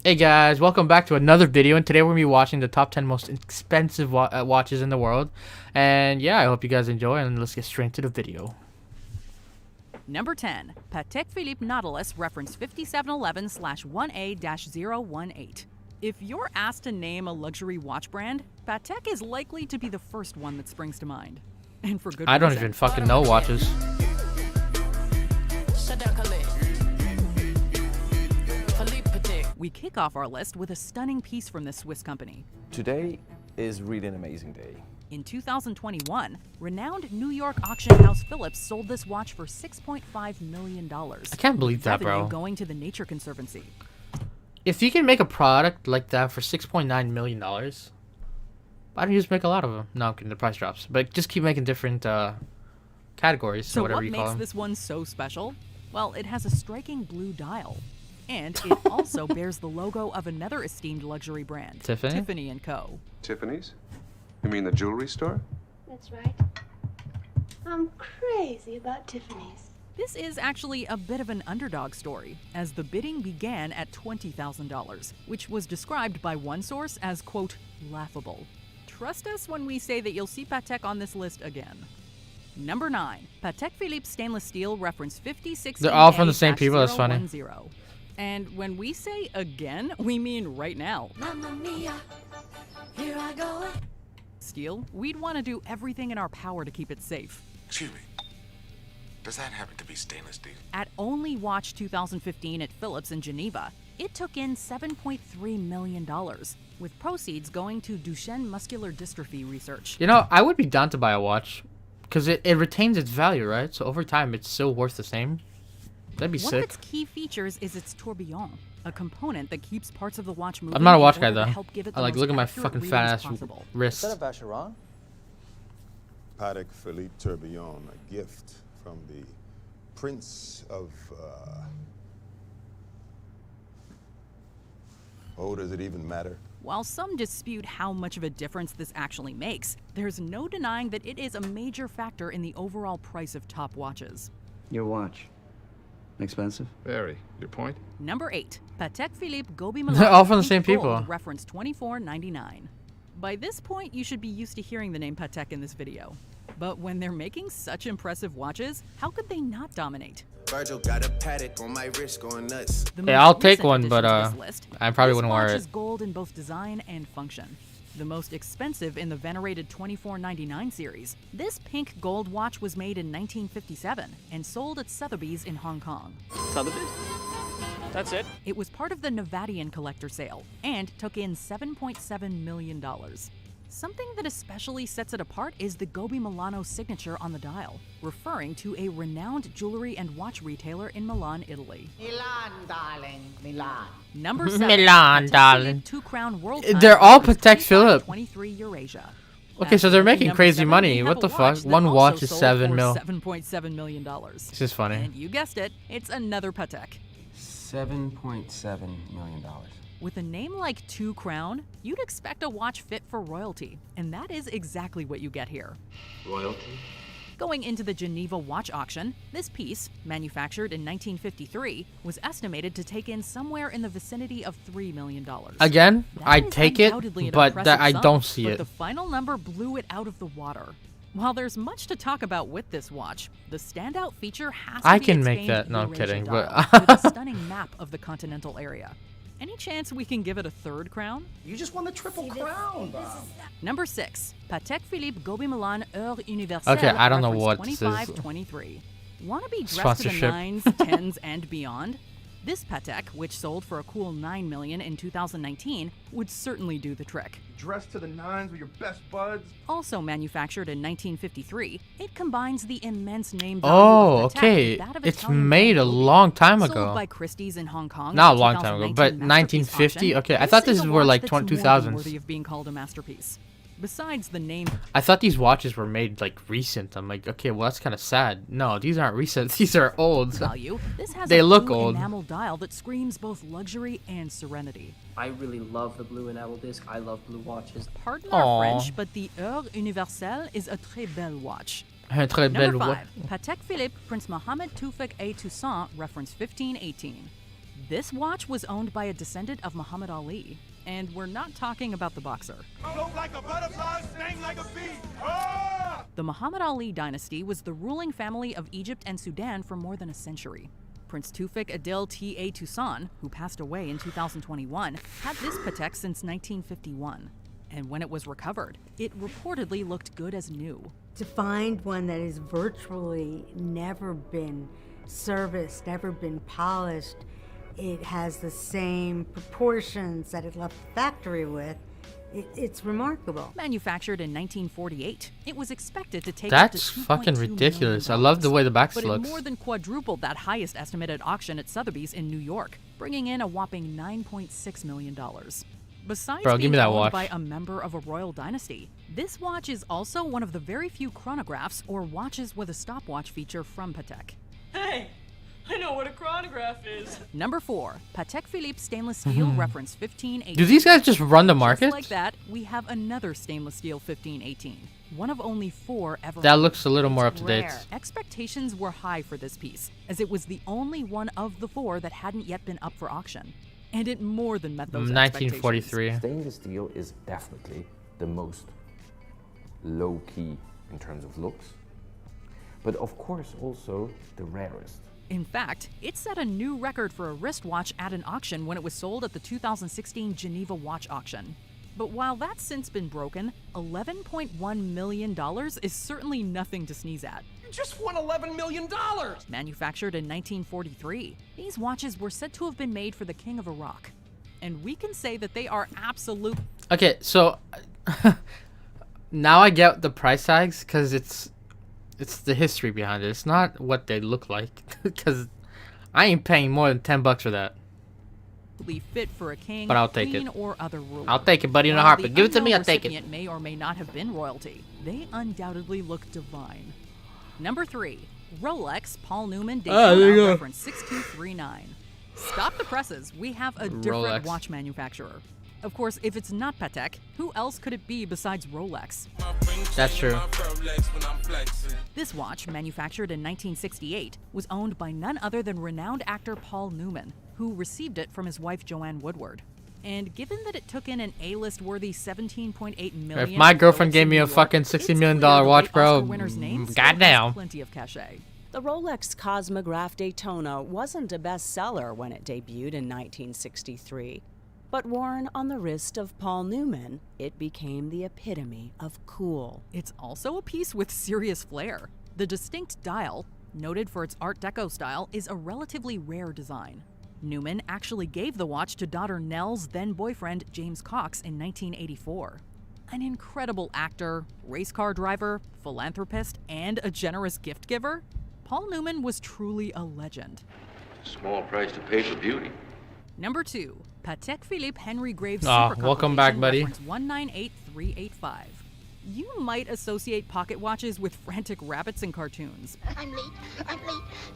Hey guys, welcome back to another video, and today we're going to be watching the top 10 most expensive watches in the world. And yeah, I hope you guys enjoy, and let's get straight to the video. Number 10. Patek Philippe Nautilus reference 5711/1A-018. If you're asked to name a luxury watch brand, Patek is likely to be the first one that springs to mind. And for good reason. I don't even fucking know watches. We kick off our list with a stunning piece from this Swiss company. Today is really an amazing day. In 2021, renowned New York auction house Philips sold this watch for $6.5 million. I can't believe that, bro. Going to the Nature Conservancy. If you can make a product like that for $6.9 million, why don't you just make a lot of them? No, I'm kidding, the price drops. But just keep making different categories, so whatever you call them. What makes this one so special? Well, it has a striking blue dial. And it also bears the logo of another esteemed luxury brand, Tiffany & Co. Tiffany's? You mean the jewelry store? That's right. I'm crazy about Tiffany's. This is actually a bit of an underdog story, as the bidding began at $20,000, which was described by one source as, quote, laughable. Trust us when we say that you'll see Patek on this list again. Number 9. Patek Philippe stainless steel reference 5016A-010. They're all from the same people, that's funny. And when we say again, we mean right now. Mamma mia, here I go. Steel, we'd want to do everything in our power to keep it safe. Excuse me. Does that happen to be stainless steel? At Only Watch 2015 at Philips in Geneva, it took in $7.3 million, with proceeds going to Duchenne muscular dystrophy research. You know, I would be down to buy a watch, because it retains its value, right? So over time, it's still worth the same. That'd be sick. One of its key features is its tourbillon, a component that keeps parts of the watch moving. I'm not a watch guy, though. I like, look at my fucking fat-ass wrist. Is that a Vacheron? Patek Philippe tourbillon, a gift from the Prince of... Oh, does it even matter? While some dispute how much of a difference this actually makes, there's no denying that it is a major factor in the overall price of top watches. Your watch. Expensive? Very. Your point? Number 8. Patek Philippe Gobi Milan. They're all from the same people. Reference 2499. By this point, you should be used to hearing the name Patek in this video. But when they're making such impressive watches, how could they not dominate? Virgil got a Patek on my wrist going nuts. Yeah, I'll take one, but I probably wouldn't wear it. This watch is gold in both design and function. The most expensive in the venerated 2499 series, this pink gold watch was made in 1957 and sold at Sotheby's in Hong Kong. Sotheby's? That's it? It was part of the Nevadian collector sale and took in $7.7 million. Something that especially sets it apart is the Gobi Milano signature on the dial, referring to a renowned jewelry and watch retailer in Milan, Italy. Milan, darling, Milan. Number 7. Milan, darling. Two-crown world. They're all Patek Philippe. 23 Eurasia. Okay, so they're making crazy money. What the fuck? One watch is $7.7 million. This is funny. And you guessed it, it's another Patek. $7.7 million. With a name like Two Crown, you'd expect a watch fit for royalty, and that is exactly what you get here. Royalty? Going into the Geneva watch auction, this piece, manufactured in 1953, was estimated to take in somewhere in the vicinity of $3 million. Again, I'd take it, but I don't see it. The final number blew it out of the water. While there's much to talk about with this watch, the standout feature has to be its famed No, I'm kidding, dial, but with a stunning map of the continental area. Any chance we can give it a third crown? You just won the triple crown, Bob. Number 6. Patek Philippe Gobi Milan Heure Universelle. Okay, I don't know what this is. 2523. Want to be dressed to the 9s, 10s, and beyond? This Patek, which sold for a cool $9 million in 2019, would certainly do the trick. Dressed to the 9s with your best buds. Also manufactured in 1953, it combines the immense name value of Patek okay. with that of It's Italian made a long time ago. Sold by Christie's in Hong Kong. Not a long time ago, but 1950. Okay, I thought this were like 2000s. Worthy of being called a masterpiece. Besides the name, I thought these watches were made like recent. I'm like, okay, well that's kind of sad. No, these aren't recent. These are old. Value. This has they a look blue old. enamel dial that screams both luxury and serenity. I really love the blue enamel disc. I love blue watches. Pardon our French, but the Heure Universelle is a très belle watch. Number 5. Patek Philippe Prince Mohammed Tewfik A. Toussaint, reference 1518. This watch was owned by a descendant of Muhammad Ali, and we're not talking about the boxer. Float like a butterfly, sting like a bee. Ah! The Muhammad Ali dynasty was the ruling family of Egypt and Sudan for more than a century. Prince Tufik Adil T.A. Toussaint, who passed away in 2021, had this Patek since 1951. And when it was recovered, it reportedly looked good as new. To find one that has virtually never been serviced, never been polished, it has the same proportions that it left the factory with, it's remarkable. Manufactured in 1948, it was expected to take That's up to fucking $2.2 ridiculous. million. I love the way the box but looks. It more than quadrupled that highest estimate at auction at Sotheby's in New York, bringing in a whopping $9.6 million. Besides Bro, give being me that owned watch. by a member of a royal dynasty, this watch is also one of the very few chronographs or watches with a stopwatch feature from Patek. Hey, I know what a chronograph is. Number 4, Patek Philippe stainless steel reference 1518. Do these guys just run the market? Just like that, we have another stainless steel 1518, one of only 4 ever. That looks a little more up to date. Rare. Expectations were high for this piece, as it was the only one of the 4 that hadn't yet been up for auction. And it more than met those 1943. Stainless steel is definitely the most low-key in terms of looks, but of course also the rarest. In fact, it set a new record for a wristwatch at an auction when it was sold at the 2016 Geneva Watch Auction. But while that's since been broken, $11.1 million is certainly nothing to sneeze at. You just won $11 million! Manufactured in 1943, these watches were said to have been made for the King of Iraq. And we can say that they are absolute. Okay, so now I get the price tags because it's the history behind it. It's not what they look like, because I ain't paying more than $10 for that. Fit for a king, But I'll take queen, it. or other ruler. I'll take it, buddy, in a While heartbeat. the Give it to me, unknown I'll take it. recipient may or may not have been royalty, they undoubtedly look divine. Number 3, Rolex Paul Newman there you Daytona go. reference 6239. Stop the presses, we have a different Rolex. watch manufacturer. Of course, if it's not Patek, who else could it be besides Rolex? That's true. This watch, manufactured in 1968, was owned by none other than renowned actor Paul Newman, who received it from his wife Joanne Woodward. And given that it took in an A-list worthy $17.8 million, If my girlfriend gave me a New York, fucking it's $60 million clear the watch, late bro, Oscar winner's name still goddamn. has plenty of cachet. The Rolex Cosmograph Daytona wasn't a bestseller when it debuted in 1963. But worn on the wrist of Paul Newman, it became the epitome of cool. It's also a piece with serious flair. The distinct dial, noted for its Art Deco style, is a relatively rare design. Newman actually gave the watch to daughter Nell's then-boyfriend James Cox in 1984. An incredible actor, race car driver, philanthropist, and a generous gift giver, Paul Newman was truly a legend. Small price to pay for beauty. Number 2, Patek Philippe Henry Graves Aw, Super welcome back, buddy. Reference 198385. You might associate pocket watches with frantic rabbits and cartoons, I'm late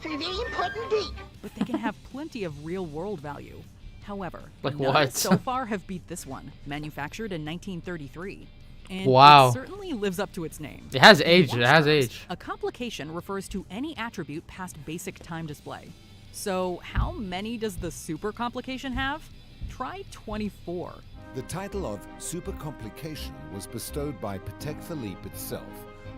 for a very important date. but they can have plenty of real-world value. However, Like none what? so far have beat this one, manufactured in 1933. And Wow. it certainly lives up to its name. It has In age, watch it has terms, age. A complication refers to any attribute past basic time display. So how many does the super complication have? Try 24. The title of Super Complication was bestowed by Patek Philippe itself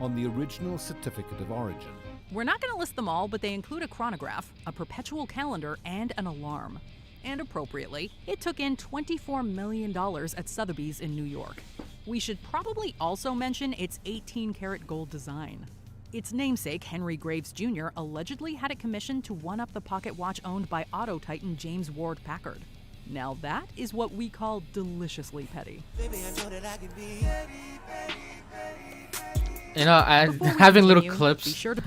on the original certificate of origin. We're not going to list them all, but they include a chronograph, a perpetual calendar, and an alarm. And appropriately, it took in $24 million at Sotheby's in New York. We should probably also mention its 18-karat gold design. Its namesake, Henry Graves Jr., allegedly had it commissioned to one-up the pocket watch owned by auto titan James Ward Packard. Now that is what we call deliciously petty. You know, Before we having little continue, clips, be sure to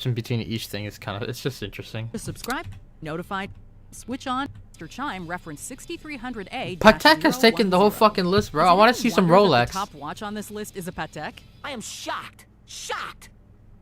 in between each thing is it's just interesting. subscribe, notify, switch on, after chime, reference 6300A. Patek has taken the whole fucking list, bro. I want to see some Rolex. The top watch on this list is a Patek. I am shocked. Shocked.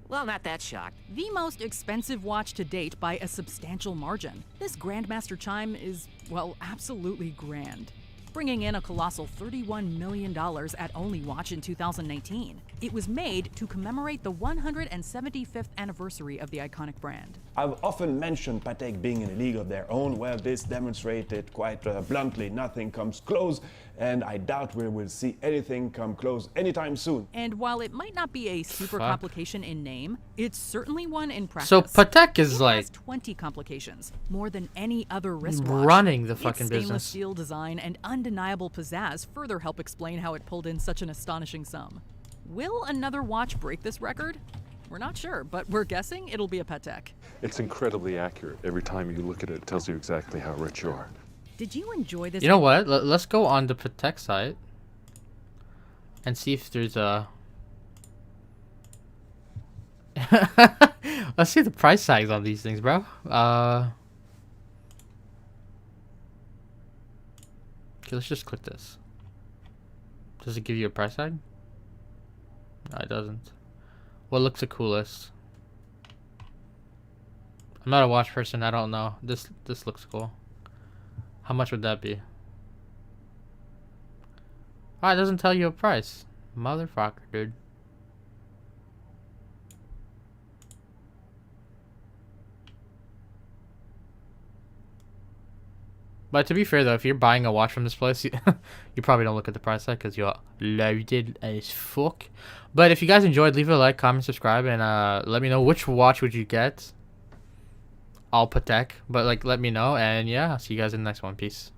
Well, not that shocked. The most expensive watch to date by a substantial margin. This Grandmaster chime is, well, absolutely grand. bringing in a colossal $31 million at Only Watch in 2019. It was made to commemorate the 175th anniversary of the iconic brand. I've often mentioned Patek being in a league of their own. Well, this demonstrated quite bluntly. Nothing comes close, and I doubt we will see anything come close anytime soon. And while it might not be a super complication in name, it's certainly one in practice. So Patek is it like has 20 complications, more than any other wristwatch. Running the fucking its stainless business. steel design and undeniable pizzazz further help explain how it pulled in such an astonishing sum. Will another watch break this record? We're not sure, but we're guessing it'll be a Patek. It's incredibly accurate. Every time you look at it, it tells you exactly how rich you are. Did you enjoy this? You know what? Let's go on the Patek site and see if there's a. Let's see the price tags on these things, bro. Okay, let's just click this. Does it give you a price tag? No, it doesn't. What looks the coolest? I'm not a watch person. I don't know. This looks cool. How much would that be? Oh, it doesn't tell you a price. Motherfucker, dude. But to be fair though, if you're buying a watch from this place, you probably don't look at the price tag because you're loaded as fuck. But if you guys enjoyed, leave a like, comment, subscribe, and let me know which watch would you get. All Patek, but like let me know, and yeah, I'll see you guys in the next one. Peace.